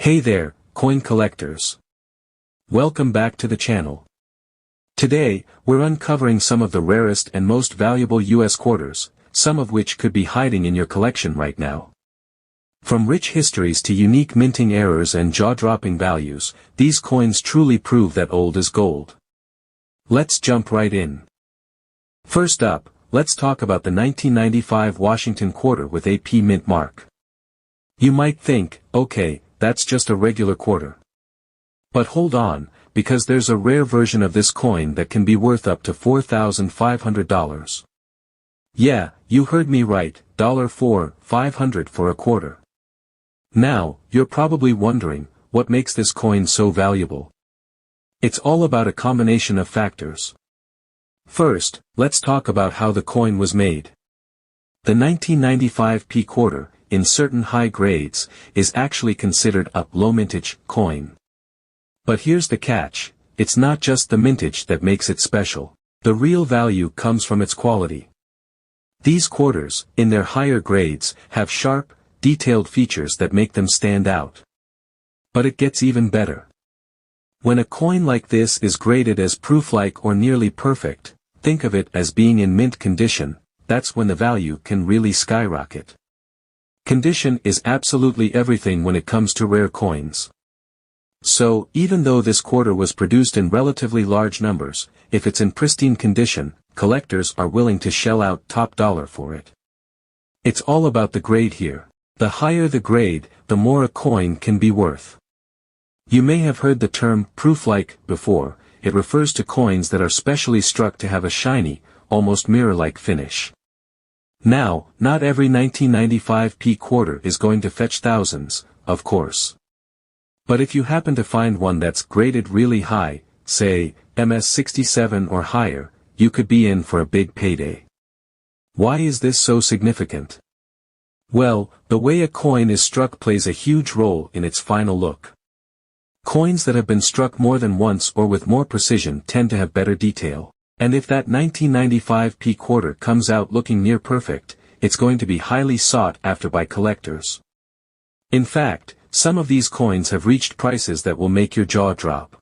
Hey there, coin collectors. Welcome back to the channel. Today, we're uncovering some of the rarest and most valuable US quarters, some of which could be hiding in your collection right now. From rich histories to unique minting errors and jaw-dropping values, these coins truly prove that old is gold. Let's jump right in. First up, let's talk about the 1995 Washington quarter with AP mint mark. You might think, okay, that's just a regular quarter. But hold on, because there's a rare version of this coin that can be worth up to $4,500. Yeah, you heard me right, $4,500 for a quarter. Now, you're probably wondering, what makes this coin so valuable? It's all about a combination of factors. First, let's talk about how the coin was made. The 1995 P quarter, in certain high grades, is actually considered a low mintage coin. But here's the catch, it's not just the mintage that makes it special. The real value comes from its quality. These quarters, in their higher grades, have sharp, detailed features that make them stand out. But it gets even better. When a coin like this is graded as proof-like or nearly perfect, think of it as being in mint condition, that's when the value can really skyrocket. Condition is absolutely everything when it comes to rare coins. So, even though this quarter was produced in relatively large numbers, if it's in pristine condition, collectors are willing to shell out top dollar for it. It's all about the grade here. The higher the grade, the more a coin can be worth. You may have heard the term proof-like before. It refers to coins that are specially struck to have a shiny, almost mirror-like finish. Now, not every 1995 P quarter is going to fetch thousands, of course. But if you happen to find one that's graded really high, say, MS67 or higher, you could be in for a big payday. Why is this so significant? Well, the way a coin is struck plays a huge role in its final look. Coins that have been struck more than once or with more precision tend to have better detail. And if that 1995 P quarter comes out looking near perfect, it's going to be highly sought after by collectors. In fact, some of these coins have reached prices that will make your jaw drop.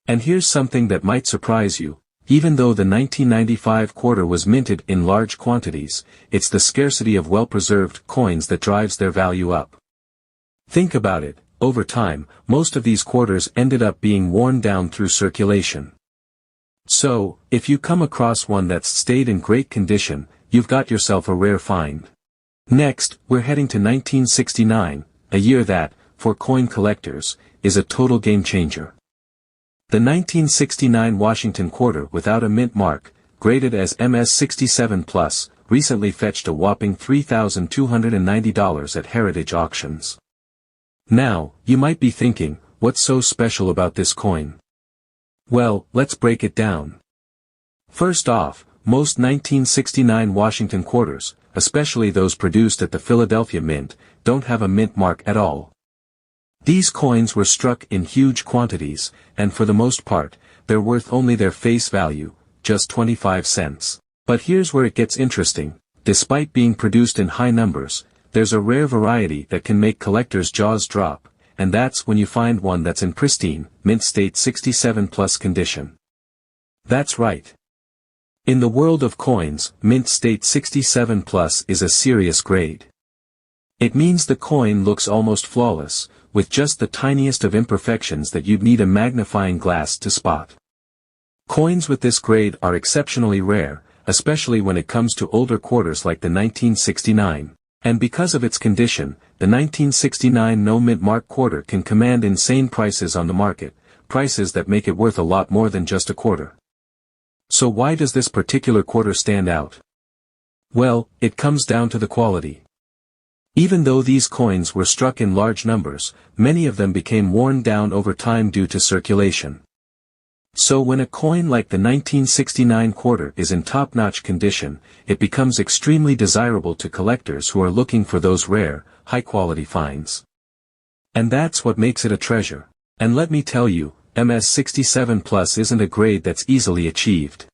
And here's something that might surprise you. Even though the 1995 quarter was minted in large quantities, it's the scarcity of well-preserved coins that drives their value up. Think about it, over time, most of these quarters ended up being worn down through circulation. So, if you come across one that's stayed in great condition, you've got yourself a rare find. Next, we're heading to 1969, a year that, for coin collectors, is a total game changer. The 1969 Washington quarter without a mint mark, graded as MS67+, recently fetched a whopping $3,290 at Heritage Auctions. Now, you might be thinking, what's so special about this coin? Well, let's break it down. First off, most 1969 Washington quarters, especially those produced at the Philadelphia Mint, don't have a mint mark at all. These coins were struck in huge quantities, and for the most part, they're worth only their face value, just 25 cents. But here's where it gets interesting. Despite being produced in high numbers, there's a rare variety that can make collectors' jaws drop, and that's when you find one that's in pristine, mint state 67+ condition. That's right. In the world of coins, mint state 67+ is a serious grade. It means the coin looks almost flawless, with just the tiniest of imperfections that you'd need a magnifying glass to spot. Coins with this grade are exceptionally rare, especially when it comes to older quarters like the 1969. And because of its condition, the 1969 no mint mark quarter can command insane prices on the market, prices that make it worth a lot more than just a quarter. So why does this particular quarter stand out? Well, it comes down to the quality. Even though these coins were struck in large numbers, many of them became worn down over time due to circulation. So when a coin like the 1969 quarter is in top-notch condition, it becomes extremely desirable to collectors who are looking for those rare, high-quality finds. And that's what makes it a treasure. And let me tell you, MS67+ isn't a grade that's easily achieved.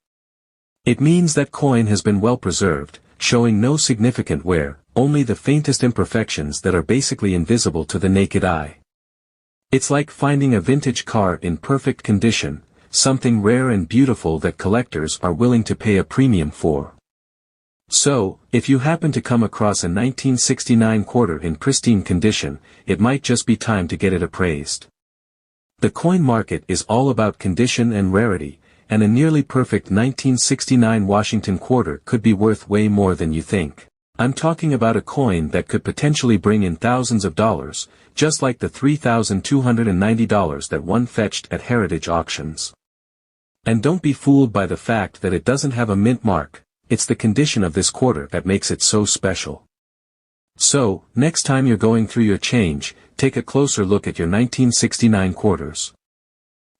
It means that coin has been well preserved, showing no significant wear, only the faintest imperfections that are basically invisible to the naked eye. It's like finding a vintage car in perfect condition, something rare and beautiful that collectors are willing to pay a premium for. So, if you happen to come across a 1969 quarter in pristine condition, it might just be time to get it appraised. The coin market is all about condition and rarity, and a nearly perfect 1969 Washington quarter could be worth way more than you think. I'm talking about a coin that could potentially bring in thousands of dollars, just like the $3,290 that one fetched at Heritage Auctions. And don't be fooled by the fact that it doesn't have a mint mark. It's the condition of this quarter that makes it so special. So, next time you're going through your change, take a closer look at your 1969 quarters.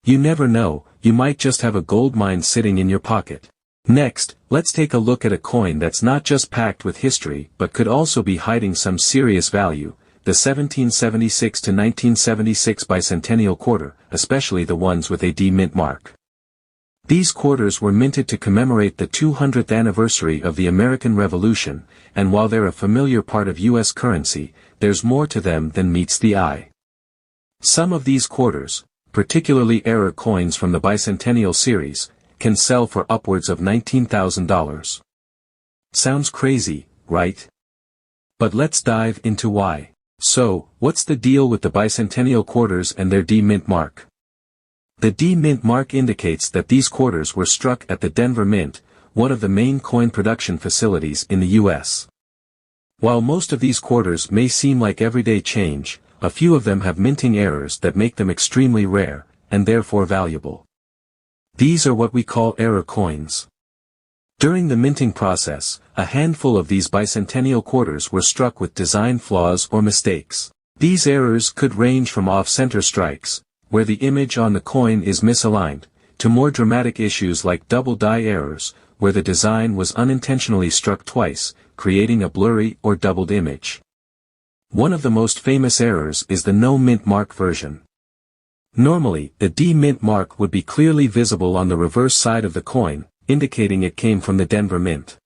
You never know, you might just have a gold mine sitting in your pocket. Next, let's take a look at a coin that's not just packed with history but could also be hiding some serious value, the 1776 to 1976 bicentennial quarter, especially the ones with a D mint mark. These quarters were minted to commemorate the 200th anniversary of the American Revolution, and while they're a familiar part of U.S. currency, there's more to them than meets the eye. Some of these quarters, particularly error coins from the bicentennial series, can sell for upwards of $19,000. Sounds crazy, right? But let's dive into why. So, what's the deal with the bicentennial quarters and their D mint mark? The D mint mark indicates that these quarters were struck at the Denver Mint, one of the main coin production facilities in the U.S. While most of these quarters may seem like everyday change, a few of them have minting errors that make them extremely rare, and therefore valuable. These are what we call error coins. During the minting process, a handful of these bicentennial quarters were struck with design flaws or mistakes. These errors could range from off-center strikes, where the image on the coin is misaligned, to more dramatic issues like double die errors, where the design was unintentionally struck twice, creating a blurry or doubled image. One of the most famous errors is the no mint mark version. Normally, the D mint mark would be clearly visible on the reverse side of the coin, indicating it came from the Denver Mint.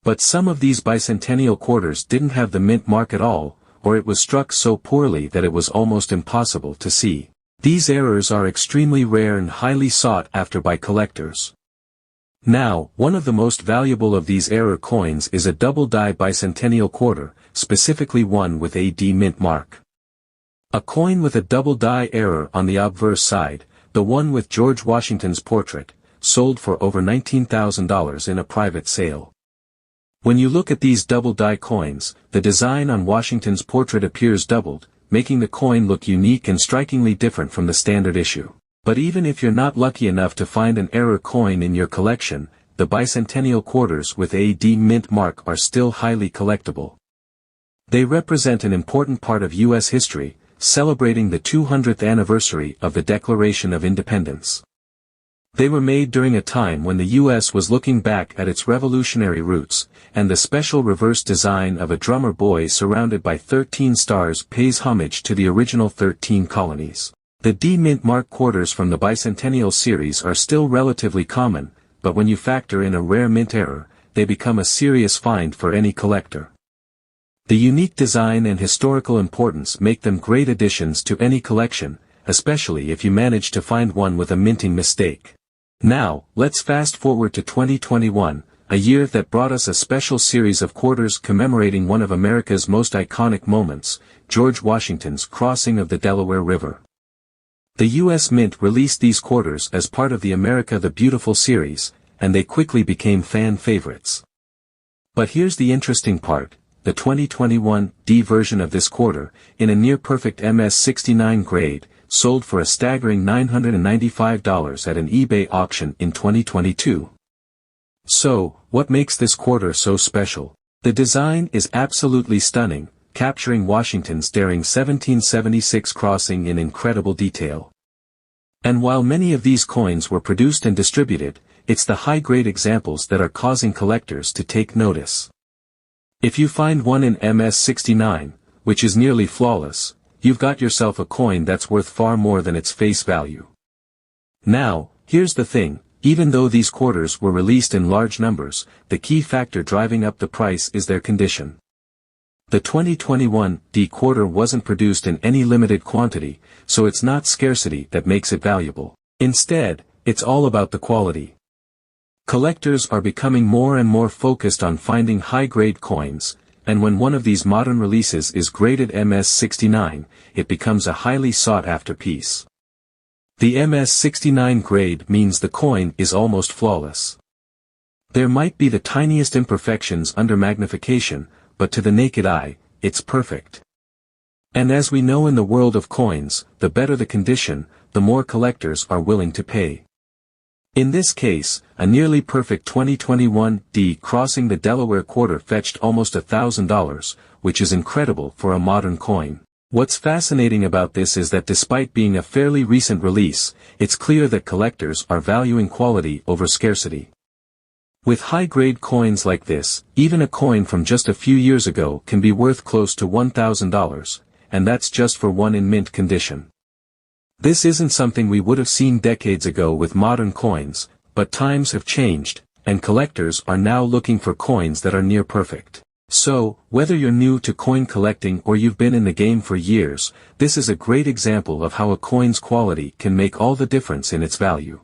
But some of these bicentennial quarters didn't have the mint mark at all, or it was struck so poorly that it was almost impossible to see. These errors are extremely rare and highly sought after by collectors. Now, one of the most valuable of these error coins is a double-die bicentennial quarter, specifically one with a D mint mark. A coin with a double-die error on the obverse side, the one with George Washington's portrait, sold for over $19,000 in a private sale. When you look at these double-die coins, the design on Washington's portrait appears doubled, making the coin look unique and strikingly different from the standard issue. But even if you're not lucky enough to find an error coin in your collection, the bicentennial quarters with a D mint mark are still highly collectible. They represent an important part of U.S. history, celebrating the 200th anniversary of the Declaration of Independence. They were made during a time when the U.S. was looking back at its revolutionary roots, and the special reverse design of a drummer boy surrounded by 13 stars pays homage to the original 13 colonies. The D mint mark quarters from the bicentennial series are still relatively common, but when you factor in a rare mint error, they become a serious find for any collector. The unique design and historical importance make them great additions to any collection, especially if you manage to find one with a minting mistake. Now, let's fast forward to 2021, a year that brought us a special series of quarters commemorating one of America's most iconic moments, George Washington's crossing of the Delaware River. The U.S. Mint released these quarters as part of the America the Beautiful series, and they quickly became fan favorites. But here's the interesting part, the 2021 D version of this quarter, in a near-perfect MS69 grade, sold for a staggering $995 at an eBay auction in 2022. So, what makes this quarter so special? The design is absolutely stunning, capturing Washington's daring 1776 crossing in incredible detail. And while many of these coins were produced and distributed, it's the high-grade examples that are causing collectors to take notice. If you find one in MS69, which is nearly flawless, you've got yourself a coin that's worth far more than its face value. Now, here's the thing, even though these quarters were released in large numbers, the key factor driving up the price is their condition. The 2021 D quarter wasn't produced in any limited quantity, so it's not scarcity that makes it valuable. Instead, it's all about the quality. Collectors are becoming more and more focused on finding high-grade coins, and when one of these modern releases is graded MS69, it becomes a highly sought-after piece. The MS69 grade means the coin is almost flawless. There might be the tiniest imperfections under magnification, but to the naked eye, it's perfect. And as we know in the world of coins, the better the condition, the more collectors are willing to pay. In this case, a nearly perfect 2021 D crossing the Delaware quarter fetched almost $1,000, which is incredible for a modern coin. What's fascinating about this is that despite being a fairly recent release, it's clear that collectors are valuing quality over scarcity. With high-grade coins like this, even a coin from just a few years ago can be worth close to $1,000, and that's just for one in mint condition. This isn't something we would have seen decades ago with modern coins, but times have changed, and collectors are now looking for coins that are near perfect. So, whether you're new to coin collecting or you've been in the game for years, this is a great example of how a coin's quality can make all the difference in its value.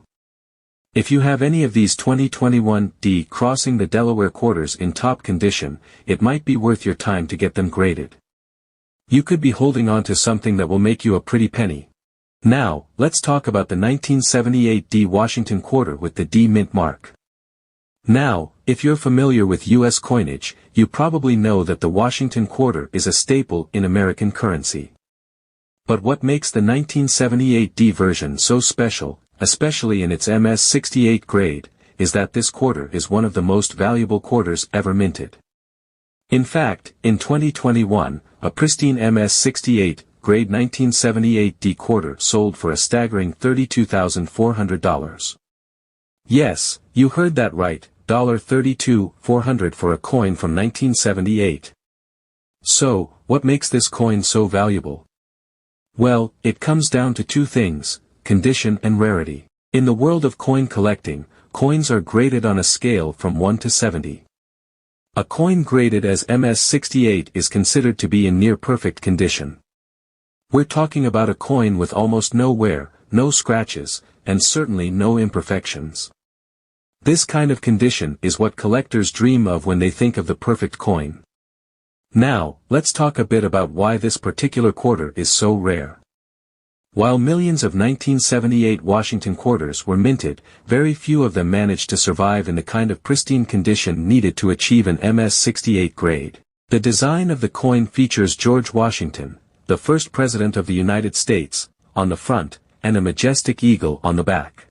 If you have any of these 2021 D crossing the Delaware quarters in top condition, it might be worth your time to get them graded. You could be holding on to something that will make you a pretty penny. Now, let's talk about the 1978 D Washington quarter with the D mint mark. Now, if you're familiar with U.S. coinage, you probably know that the Washington quarter is a staple in American currency. But what makes the 1978 D version so special, especially in its MS68 grade, is that this quarter is one of the most valuable quarters ever minted. In fact, in 2021, a pristine MS68 grade 1978 D quarter sold for a staggering $32,400. Yes, you heard that right, $32,400 for a coin from 1978. So, what makes this coin so valuable? Well, it comes down to two things: condition and rarity. In the world of coin collecting, coins are graded on a scale from 1 to 70. A coin graded as MS68 is considered to be in near-perfect condition. We're talking about a coin with almost no wear, no scratches, and certainly no imperfections. This kind of condition is what collectors dream of when they think of the perfect coin. Now, let's talk a bit about why this particular quarter is so rare. While millions of 1978 Washington quarters were minted, very few of them managed to survive in the kind of pristine condition needed to achieve an MS68 grade. The design of the coin features George Washington, the first president of the United States, on the front, and a majestic eagle on the back.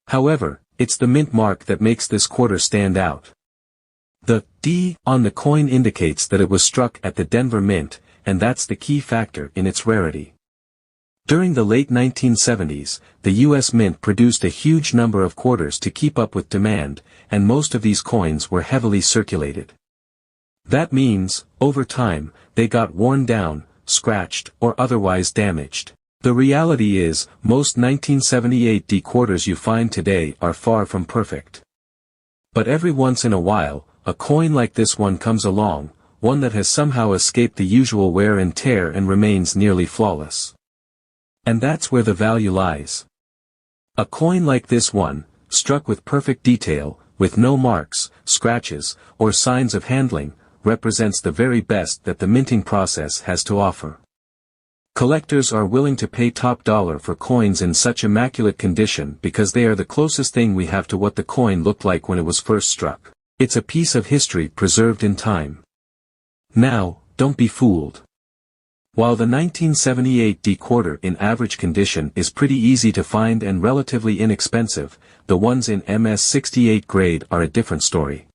However, it's the mint mark that makes this quarter stand out. The D on the coin indicates that it was struck at the Denver Mint, and that's the key factor in its rarity. During the late 1970s, the U.S. Mint produced a huge number of quarters to keep up with demand, and most of these coins were heavily circulated. That means, over time, they got worn down, scratched, or otherwise damaged. The reality is, most 1978 D quarters you find today are far from perfect. But every once in a while, a coin like this one comes along, one that has somehow escaped the usual wear and tear and remains nearly flawless. And that's where the value lies. A coin like this one, struck with perfect detail, with no marks, scratches, or signs of handling, represents the very best that the minting process has to offer. Collectors are willing to pay top dollar for coins in such immaculate condition because they are the closest thing we have to what the coin looked like when it was first struck. It's a piece of history preserved in time. Now, don't be fooled. While the 1978 D quarter in average condition is pretty easy to find and relatively inexpensive, the ones in MS68 grade are a different story.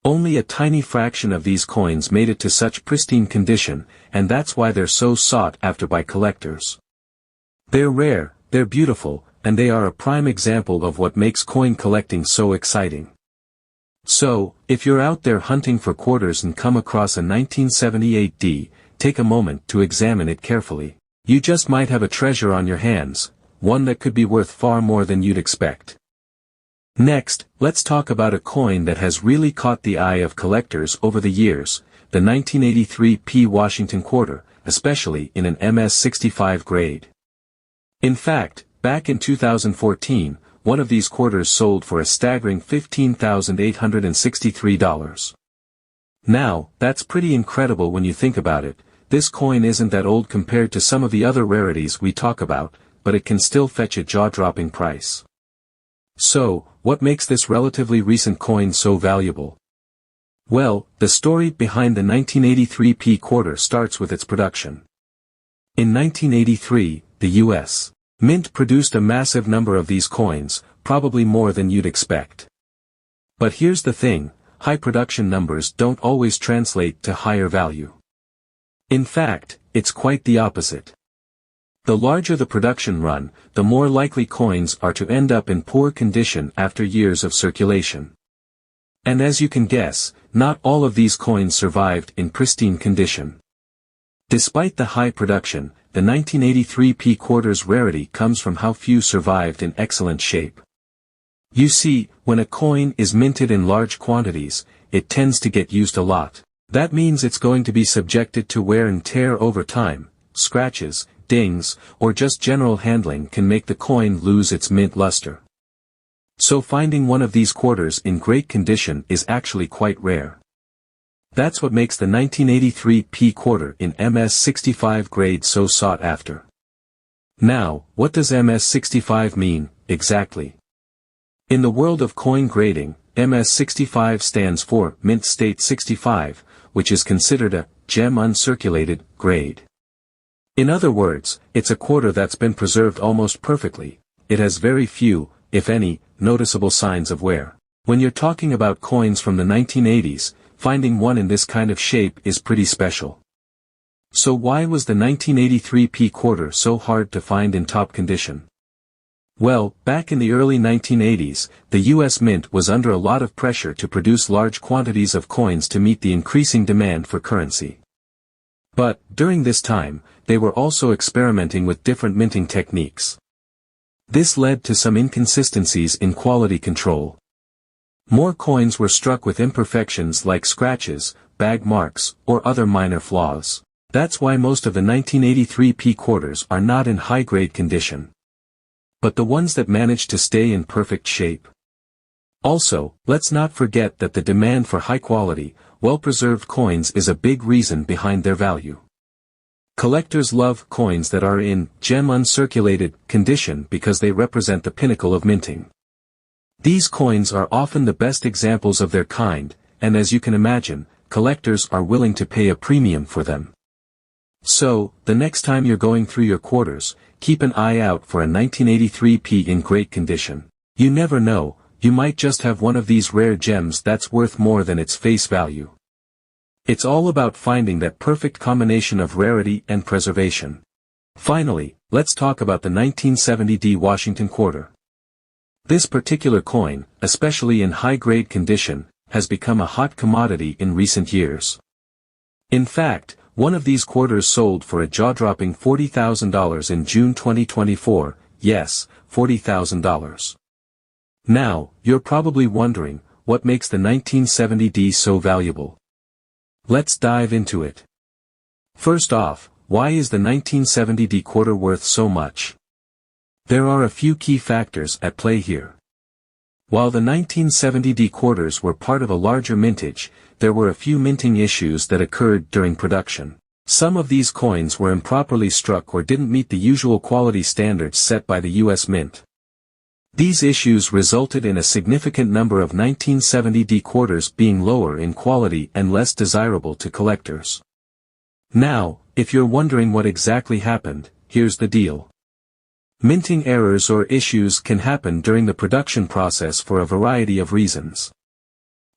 Only a tiny fraction of these coins made it to such pristine condition, and that's why they're so sought after by collectors. They're rare, they're beautiful, and they are a prime example of what makes coin collecting so exciting. So, if you're out there hunting for quarters and come across a 1978 D, take a moment to examine it carefully. You just might have a treasure on your hands, one that could be worth far more than you'd expect. Next, let's talk about a coin that has really caught the eye of collectors over the years, the 1983 P. Washington quarter, especially in an MS-65 grade. In fact, back in 2014, one of these quarters sold for a staggering $15,863. Now, that's pretty incredible when you think about it. This coin isn't that old compared to some of the other rarities we talk about, but it can still fetch a jaw-dropping price. So, what makes this relatively recent coin so valuable? Well, the story behind the 1983 P quarter starts with its production. In 1983, the U.S. Mint produced a massive number of these coins, probably more than you'd expect. But here's the thing, high production numbers don't always translate to higher value. In fact, it's quite the opposite. The larger the production run, the more likely coins are to end up in poor condition after years of circulation. And as you can guess, not all of these coins survived in pristine condition. Despite the high production, the 1983 P quarter's rarity comes from how few survived in excellent shape. You see, when a coin is minted in large quantities, it tends to get used a lot. That means it's going to be subjected to wear and tear over time. Scratches, dings, or just general handling can make the coin lose its mint luster. So finding one of these quarters in great condition is actually quite rare. That's what makes the 1983 P quarter in MS-65 grade so sought after. Now, what does MS-65 mean, exactly? In the world of coin grading, MS-65 stands for Mint State 65, which is considered a gem uncirculated grade. In other words, it's a quarter that's been preserved almost perfectly. It has very few, if any, noticeable signs of wear. When you're talking about coins from the 1980s, finding one in this kind of shape is pretty special. So why was the 1983 P quarter so hard to find in top condition? Well, back in the early 1980s, the U.S. Mint was under a lot of pressure to produce large quantities of coins to meet the increasing demand for currency. But, during this time, they were also experimenting with different minting techniques. This led to some inconsistencies in quality control. More coins were struck with imperfections like scratches, bag marks, or other minor flaws. That's why most of the 1983 P quarters are not in high-grade condition. But the ones that managed to stay in perfect shape. Also, let's not forget that the demand for high-quality, well-preserved coins is a big reason behind their value. Collectors love coins that are in gem uncirculated condition because they represent the pinnacle of minting. These coins are often the best examples of their kind, and as you can imagine, collectors are willing to pay a premium for them. So, the next time you're going through your quarters, keep an eye out for a 1983 P in great condition. You never know, you might just have one of these rare gems that's worth more than its face value. It's all about finding that perfect combination of rarity and preservation. Finally, let's talk about the 1970 D Washington quarter. This particular coin, especially in high-grade condition, has become a hot commodity in recent years. In fact, one of these quarters sold for a jaw-dropping $40,000 in June 2024, yes, $40,000. Now, you're probably wondering, what makes the 1970 D so valuable? Let's dive into it. First off, why is the 1970 D quarter worth so much? There are a few key factors at play here. While the 1970 D quarters were part of a larger mintage, there were a few minting issues that occurred during production. Some of these coins were improperly struck or didn't meet the usual quality standards set by the U.S. Mint. These issues resulted in a significant number of 1970 D quarters being lower in quality and less desirable to collectors. Now, if you're wondering what exactly happened, here's the deal. Minting errors or issues can happen during the production process for a variety of reasons.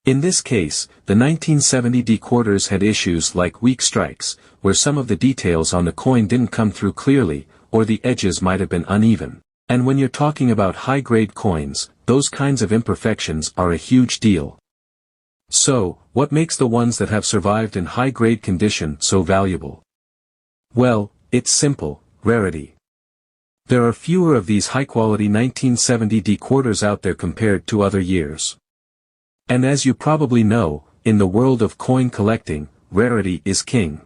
In this case, the 1970 D quarters had issues like weak strikes, where some of the details on the coin didn't come through clearly, or the edges might have been uneven. And when you're talking about high-grade coins, those kinds of imperfections are a huge deal. So, what makes the ones that have survived in high-grade condition so valuable? Well, it's simple, rarity. There are fewer of these high-quality 1970 D quarters out there compared to other years. And as you probably know, in the world of coin collecting, rarity is king.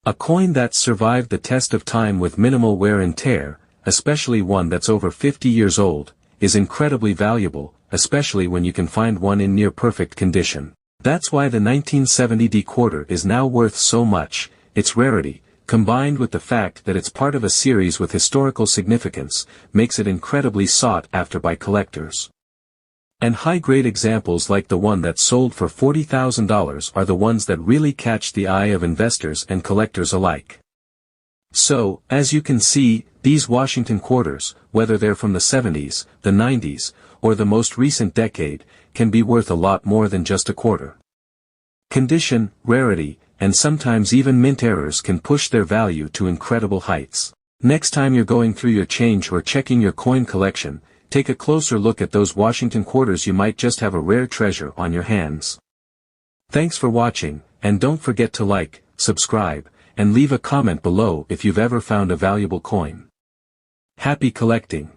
A coin that's survived the test of time with minimal wear and tear, especially one that's over 50 years old, is incredibly valuable, especially when you can find one in near-perfect condition. That's why the 1970 D quarter is now worth so much. Its rarity, combined with the fact that it's part of a series with historical significance, makes it incredibly sought after by collectors. And high-grade examples like the one that sold for $40,000 are the ones that really catch the eye of investors and collectors alike. So, as you can see, these Washington quarters, whether they're from the 70s, the 90s, or the most recent decade, can be worth a lot more than just a quarter. Condition, rarity, and sometimes even mint errors can push their value to incredible heights. Next time you're going through your change or checking your coin collection, take a closer look at those Washington quarters. You might just have a rare treasure on your hands. Thanks for watching, and don't forget to like, subscribe, and leave a comment below if you've ever found a valuable coin. Happy collecting!